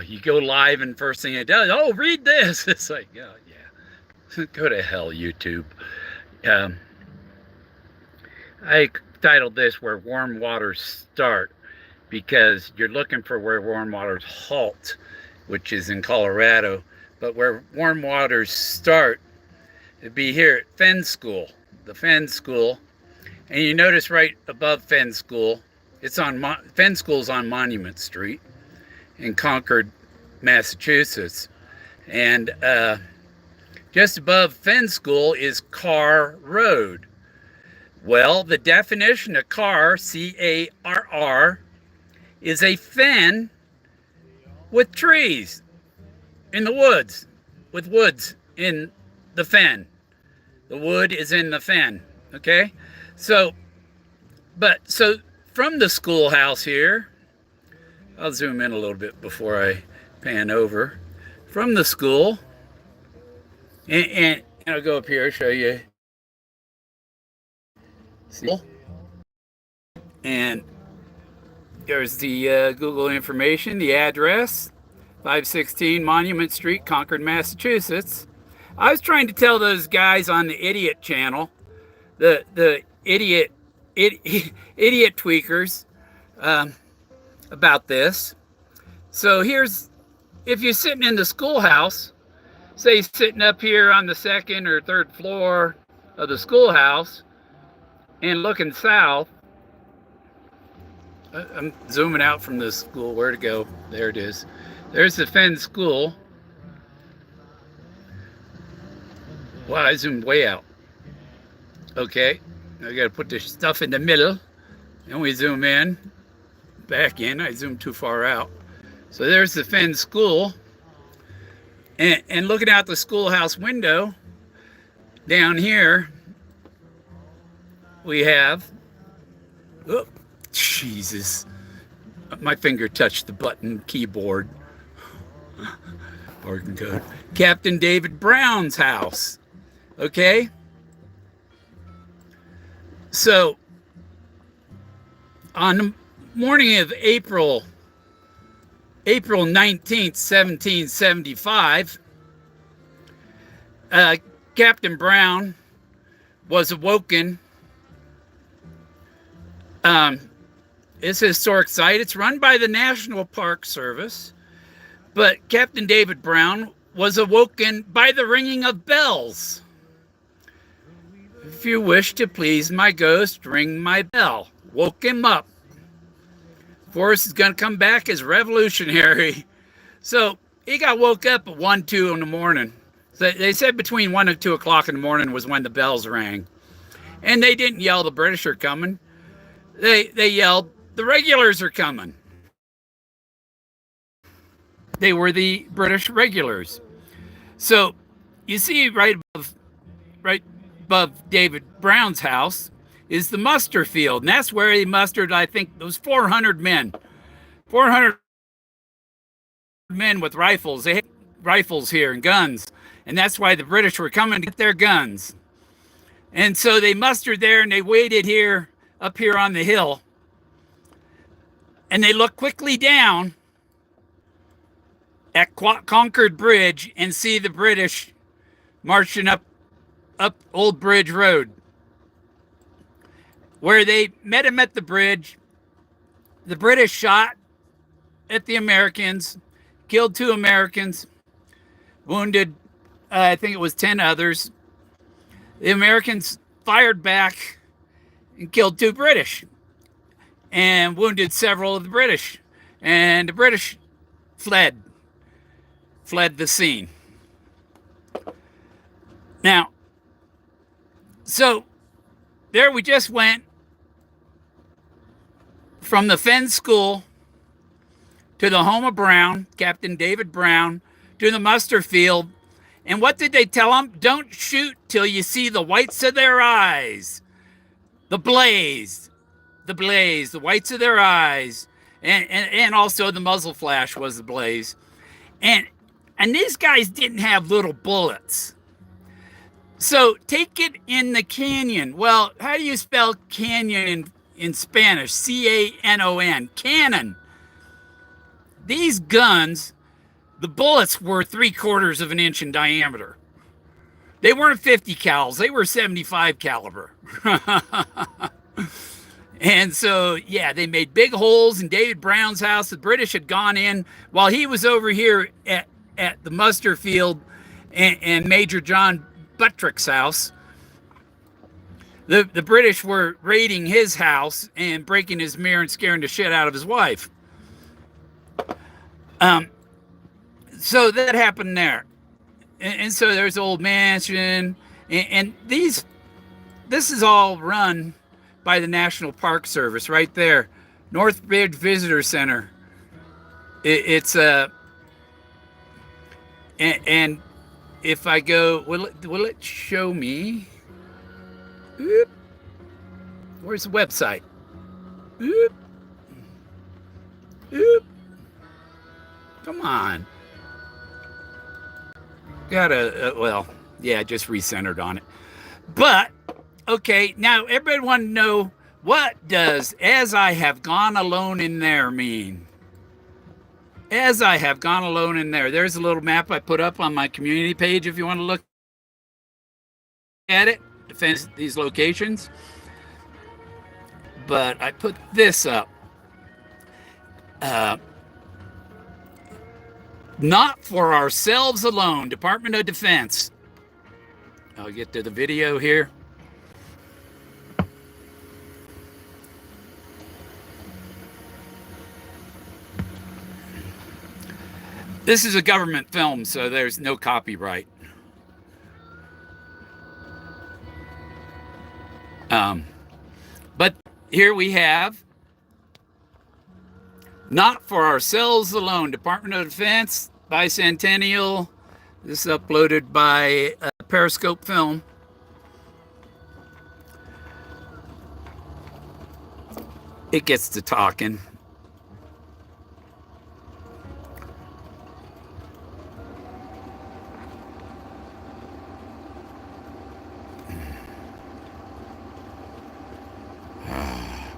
You go live, and first thing it does, oh, read this. It's like, oh, yeah, go to hell, YouTube. Um, I titled this "Where Warm Waters Start" because you're looking for where warm waters halt, which is in Colorado. But where warm waters start, it'd be here at Fenn School, the Fenn School. And you notice right above Fenn School, it's on Fenn School's on Monument Street in Concord, Massachusetts. And just above Fenn School is Carr Road. Well, the definition of Carr, Carr, is a fen with trees in the woods, with woods in the fen. The wood is in the fen. Okay? So, so from the schoolhouse here, I'll zoom in a little bit before I pan over. From the school, and I'll go up here, show you. See? And there's the Google information, the address, 516 Monument Street, Concord, Massachusetts. I was trying to tell those guys on the idiot channel, the idiot tweakers, about this. So here's, if you're sitting in the schoolhouse, say sitting up here on the second or third floor of the schoolhouse and looking south, I'm zooming out from the school. Where to go? There it is. There's the Fenn School. Wow, I zoomed way out. Okay, I got to put this stuff in the middle, and we zoom in, back in. I zoomed too far out. So there's the Fenn School, and looking out the schoolhouse window, down here, we have, oh, Jesus, my finger touched the button keyboard. Bargain code. Captain David Brown's house. Okay? So, on the morning of April 19th, 1775, Captain Brown was awoken. It's a historic site. It's run by the National Park Service. But Captain David Brown was awoken by the ringing of bells. If you wish to please my ghost, ring my bell. Woke him up. Forrest is going to come back as revolutionary. So he got woke up at 1, 2 in the morning. So they said between 1 and 2 o'clock in the morning was when the bells rang. And they didn't yell the British are coming. They yelled the regulars are coming. They were the British regulars. So you see right above David Brown's house is the muster field. And that's where he mustered, I think, those 400 men. 400 men with rifles. They had rifles here and guns. And that's why the British were coming to get their guns. And so they mustered there and they waited here, up here on the hill. And they looked quickly down at Concord Bridge and see the British marching up Old Bridge Road. Where they met him at the bridge, the British shot at the Americans, killed 2 Americans, wounded, I think it was 10 others. The Americans fired back and killed 2 British and wounded several of the British. And the British fled the scene. Now, so there we just went from the Fenn School to the home of Brown, Captain David Brown, to the muster field. And what did they tell them? Don't shoot till you see the whites of their eyes. The blaze, the whites of their eyes. And also the muzzle flash was the blaze. And these guys didn't have little bullets. So take it in the canyon. Well, how do you spell canyon in Spanish? C-A-N-O-N. Cannon. these guns, the bullets were 3/4 of an inch in diameter. They weren't 50 cals, they were 75 caliber. And so, yeah, they made big holes in David Brown's house. The British had gone in while he was over here at the muster field and Major John Buttrick's house. The British were raiding his house and breaking his mirror and scaring the shit out of his wife. So that happened there. And so there's the old mansion. And this is all run by the National Park Service right there. Northbridge Visitor Center. It's a... And if I go... Will it show me? Oop. Where's the website? Oop. Oop. Come on. Gotta, well, yeah, just recentered on it. But, okay, now everybody want to know, what does "as I have gone alone in there" mean? As I have gone alone in there. There's a little map I put up on my community page if you want to look at it, defend these locations. But I put this up. Not for ourselves alone, Department of Defense. I'll get to the video here. This is a government film, so there's no copyright. But here we have "Not for ourselves alone," Department of Defense, Bicentennial. This is uploaded by Periscope Film. It gets to talking.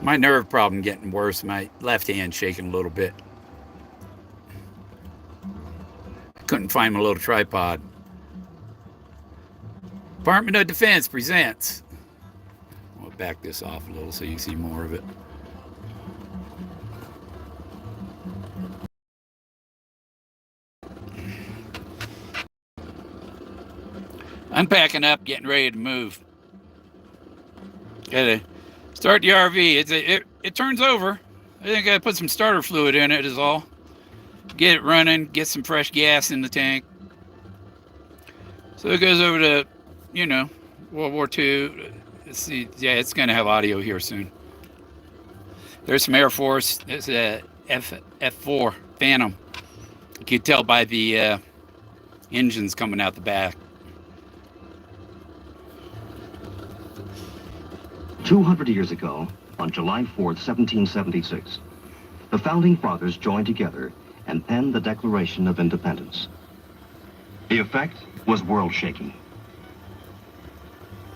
My nerve problem getting worse. My left hand shaking a little bit. Couldn't find my little tripod. Department of Defense presents. I'll back this off a little so you can see more of it. I'm packing up, getting ready to move. Gotta start the RV. It turns over. I think I gotta put some starter fluid in it is all. Get it running, get some fresh gas in the tank. So it goes over to, World War II. Let's see, yeah, it's gonna have audio here soon. There's some Air Force. There's a F4 Phantom. You can tell by the engines coming out the back. 200 years ago, on July 4th, 1776, the Founding Fathers joined together and penned the Declaration of Independence. The effect was world-shaking.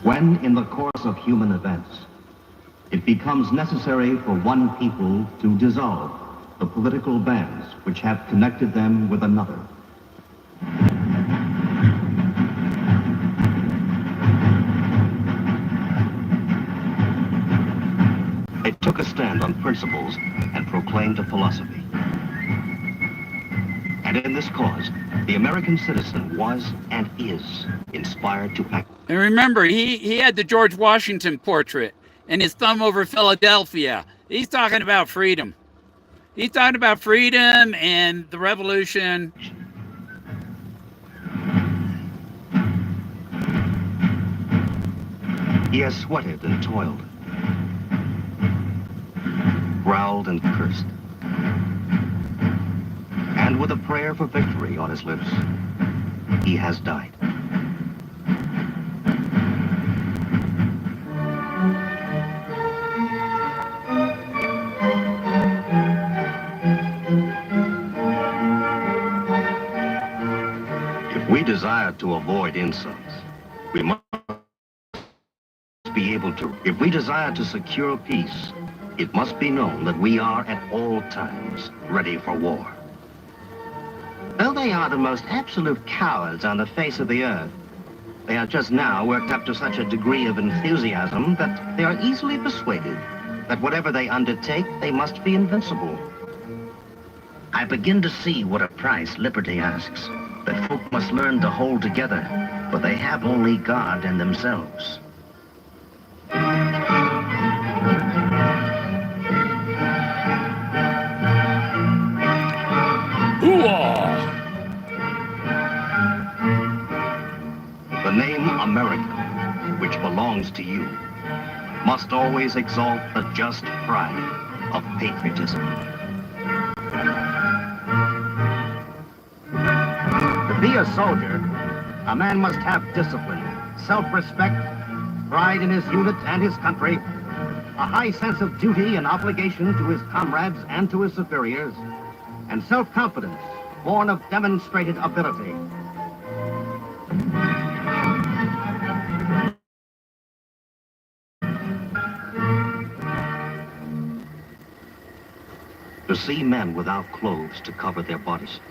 When, in the course of human events, it becomes necessary for one people to dissolve the political bands which have connected them with another, it took a stand on principles and proclaimed a philosophy. And in this cause, the American citizen was and is inspired to act. And remember, he had the George Washington portrait and his thumb over Philadelphia. He's talking about freedom. He's talking about freedom and the revolution. He has sweated and toiled, growled and cursed. And with a prayer for victory on his lips, he has died. If we desire to avoid insults, we must be able to. If we desire to secure peace, it must be known that we are at all times ready for war. they are the most absolute cowards on the face of the earth. They are just now worked up to such a degree of enthusiasm that they are easily persuaded that whatever they undertake, they must be invincible. I begin to see what a price liberty asks. That folk must learn to hold together, for they have only God and themselves. The name America, which belongs to you, must always exalt the just pride of patriotism. To be a soldier, a man must have discipline, self-respect, pride in his unit and his country, a high sense of duty and obligation to his comrades and to his superiors, and self-confidence born of demonstrated ability. To see men without clothes to cover their bodies,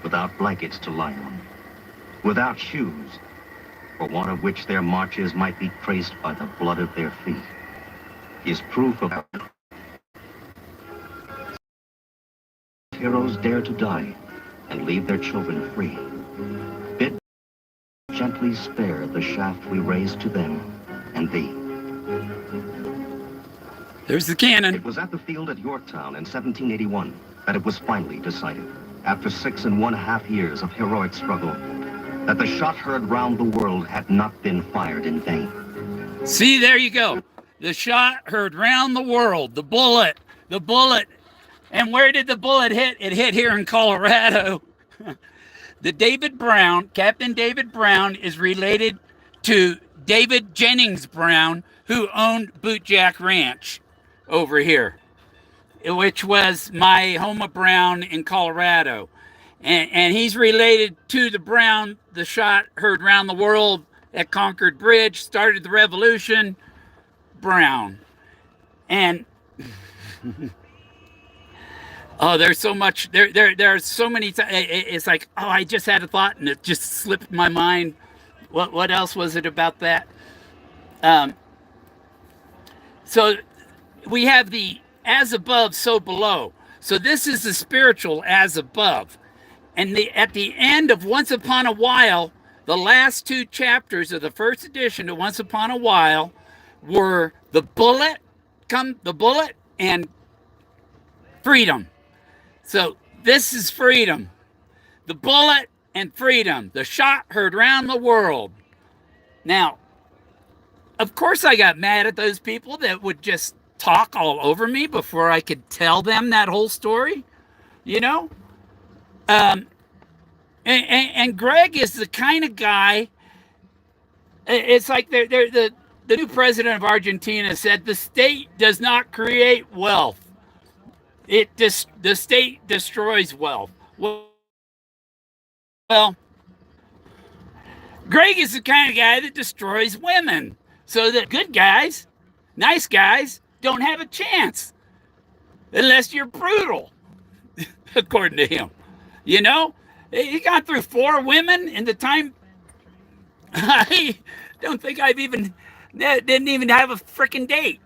without blankets to lie on, without shoes, for want of which their marches might be traced by the blood of their feet, is proof of heroes dare to die and leave their children free. Bid gently spare the shaft we raise to them and thee. There's the cannon. It was at the field at Yorktown in 1781 that it was finally decided, after 6½ years of heroic struggle, that the shot heard round the world had not been fired in vain. See, there you go. The shot heard round the world. The bullet. And where did the bullet hit? It hit here in Colorado. Captain David Brown is related to David Jennings Brown, who owned Bootjack Ranch over here, which was my home of Brown in Colorado. And he's related to the Brown, the shot heard round the world at Concord Bridge, started the revolution, Brown. And oh, there's so much, there are so many, it's like, oh, I just had a thought and it just slipped my mind. What else was it about that? So we have the as above, so below. So this is the spiritual as above. And at the end of Once Upon a While, the last 2 chapters of the first edition of Once Upon a While were the bullet and freedom. So this is freedom. The bullet and freedom. The shot heard round the world. Now, of course I got mad at those people that would just talk all over me before I could tell them that whole story, you know? And Greg is the kind of guy, it's like the new president of Argentina said, the state does not create wealth. The state destroys wealth. Well, Greg is the kind of guy that destroys women. So that good guys, nice guys, don't have a chance unless you're brutal, according to him. You know, he got through 4 women in the time. I don't think didn't even have a freaking date.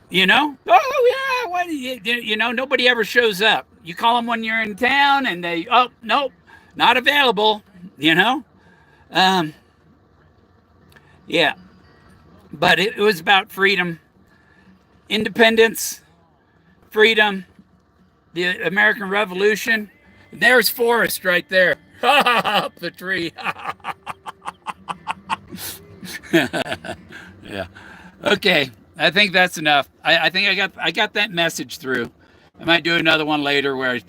You know? Oh, yeah, you know, nobody ever shows up. You call them when you're in town and they, oh, nope, not available, you know? Yeah. But it was about freedom, independence, freedom, the American Revolution. There's Forrest right there. Up the tree. Yeah. Okay. I think that's enough. I think I got that message through. I might do another one later where I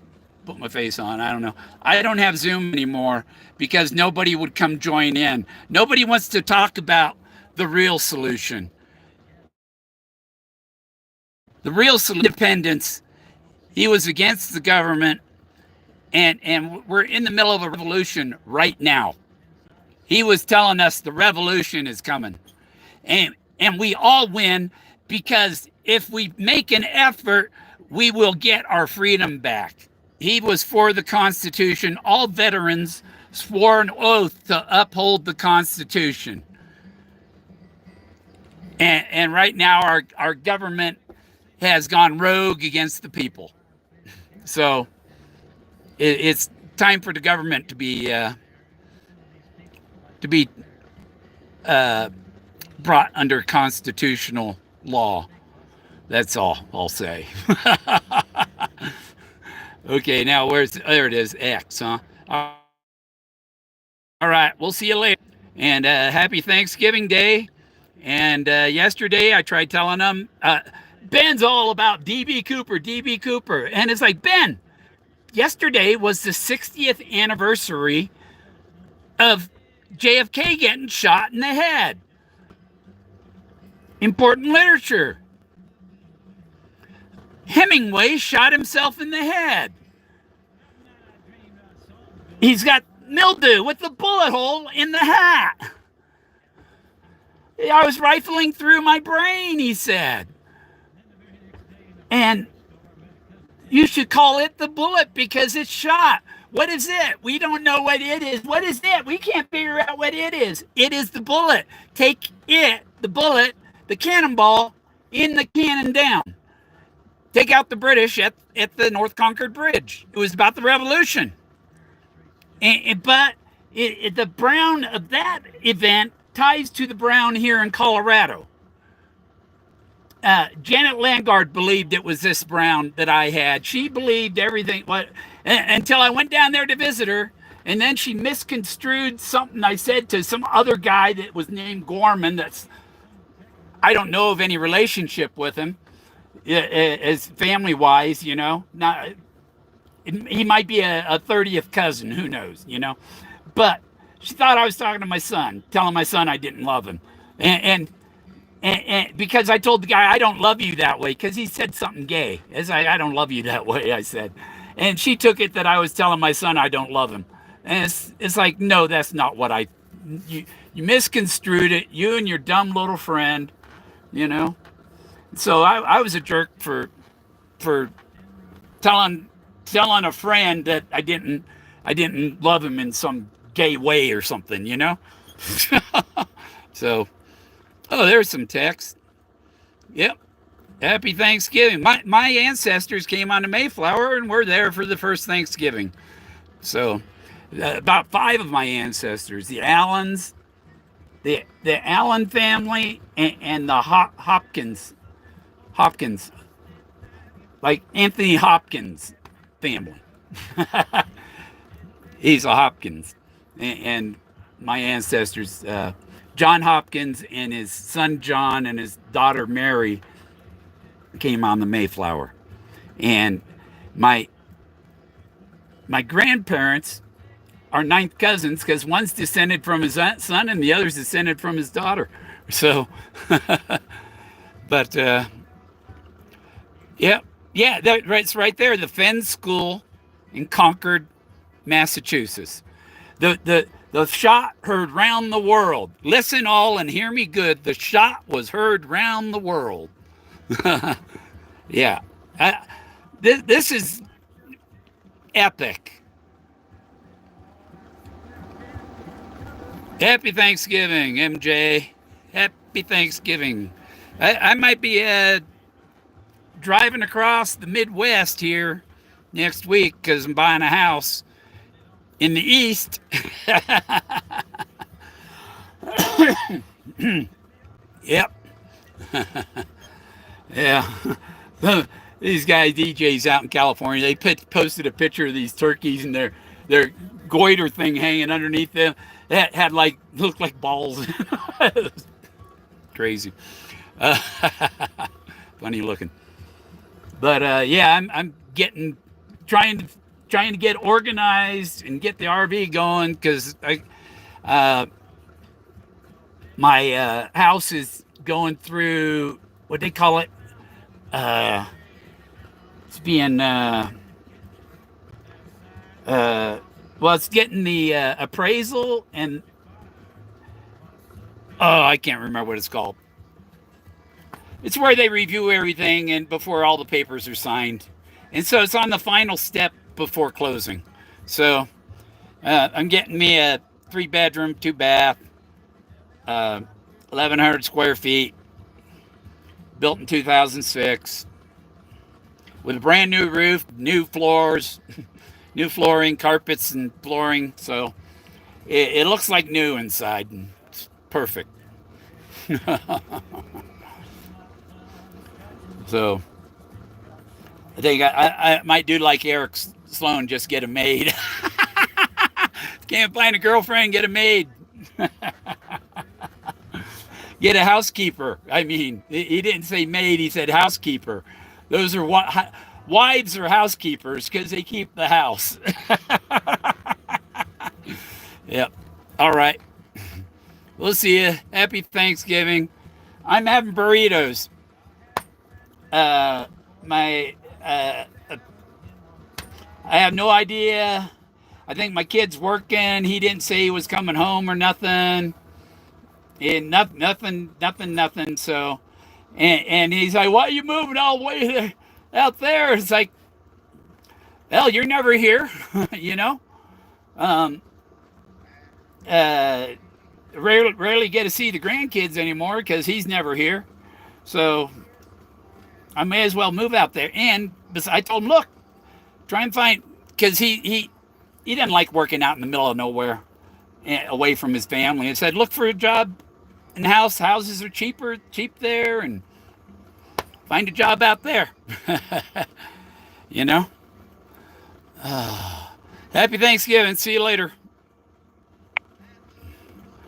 put my face on. I don't know. I don't have Zoom anymore because nobody would come join in. Nobody wants to talk about the real solution. The real solution, independence. He was against the government, and we're in the middle of a revolution right now. He was telling us the revolution is coming. And we all win because if we make an effort, we will get our freedom back. he was for the Constitution. All veterans swore an oath to uphold the Constitution. And right now our government has gone rogue against the people. So it's time for the government to be brought under constitutional law. That's all I'll say. Okay, now there it is, X, huh? All right, we'll see you later. And happy Thanksgiving Day. And yesterday I tried telling them, Ben's all about DB Cooper. And it's like, Ben, yesterday was the 60th anniversary of JFK getting shot in the head. Important literature. Hemingway shot himself in the head. He's got mildew with the bullet hole in the hat. I was rifling through my brain, he said. And you should call it the bullet because it's shot. What is it? We don't know what it is. What is it? We can't figure out what it is. It is the bullet. Take it, the bullet, the cannonball, in the cannon down. Take out the British at the North Concord Bridge. It was about the revolution. But the Brown of that event ties to the Brown here in Colorado. Janet Landgard believed it was this Brown that I had. She believed everything until I went down there to visit her, and then she misconstrued something I said to some other guy that was named Gorman. I don't know of any relationship with him, as family-wise, you know. He might be a 30th cousin, who knows, you know. But she thought I was talking to my son, telling my son I didn't love him, and because I told the guy I don't love you that way, because he said something gay. I don't love you that way, I said. And she took it that I was telling my son I don't love him. And it's like, no, that's not what you misconstrued it, you and your dumb little friend, you know. So I was a jerk for telling a friend that I didn't love him in some gay way or something, you know. So, there's some text. Yep. Happy Thanksgiving. My ancestors came on the Mayflower and were there for the first Thanksgiving. So, about 5 of my ancestors, the Allens, the Allen family, and the Hopkins, like Anthony Hopkins family. He's a Hopkins. And my ancestors, John Hopkins and his son John and his daughter Mary, came on the Mayflower. And my grandparents are 9th cousins, because one's descended from his son and the other's descended from his daughter. So, but yeah, it's right there. The Fenn School in Concord, Massachusetts. The shot heard round the world. Listen all and hear me good. The shot was heard round the world. Yeah. This is epic. Happy Thanksgiving, MJ. Happy Thanksgiving. I might be driving across the Midwest here next week because I'm buying a house in the East. Yep. Yeah. These guys, DJs out in California, they posted a picture of these turkeys and their goiter thing hanging underneath them. That had looked like balls. Crazy. Funny looking. But yeah, I'm trying to get organized and get the RV going, because my house is going through what they call it. It's being it's getting the appraisal, and I can't remember what it's called. It's where they review everything and before all the papers are signed. And so it's on the final step before closing. So I'm getting me a 3-bedroom, 2-bath, 1,100 square feet, built in 2006, with a brand new roof, new floors, new flooring, carpets and flooring. So it looks like new inside. And it's perfect. So I think I might do like Eric Sloan, just get a maid. Can't find a girlfriend, get a maid. Get a housekeeper. I mean, he didn't say maid, he said housekeeper. Those are wives or housekeepers because they keep the house. Yep. All right. We'll see you. Happy Thanksgiving. I'm having burritos. My I have no idea. I think my kid's working. He didn't say he was coming home or nothing. And nothing. So, and he's like, "Why are you moving all the way there, out there?" It's like, well, you're never here, you know. Um, rarely get to see the grandkids anymore because he's never here. So I may as well move out there. And I told him, look, try and find, because he doesn't like working out in the middle of nowhere, away from his family. I said, look for a job in the house. Houses are cheap there, and find a job out there. You know. Happy Thanksgiving. See you later.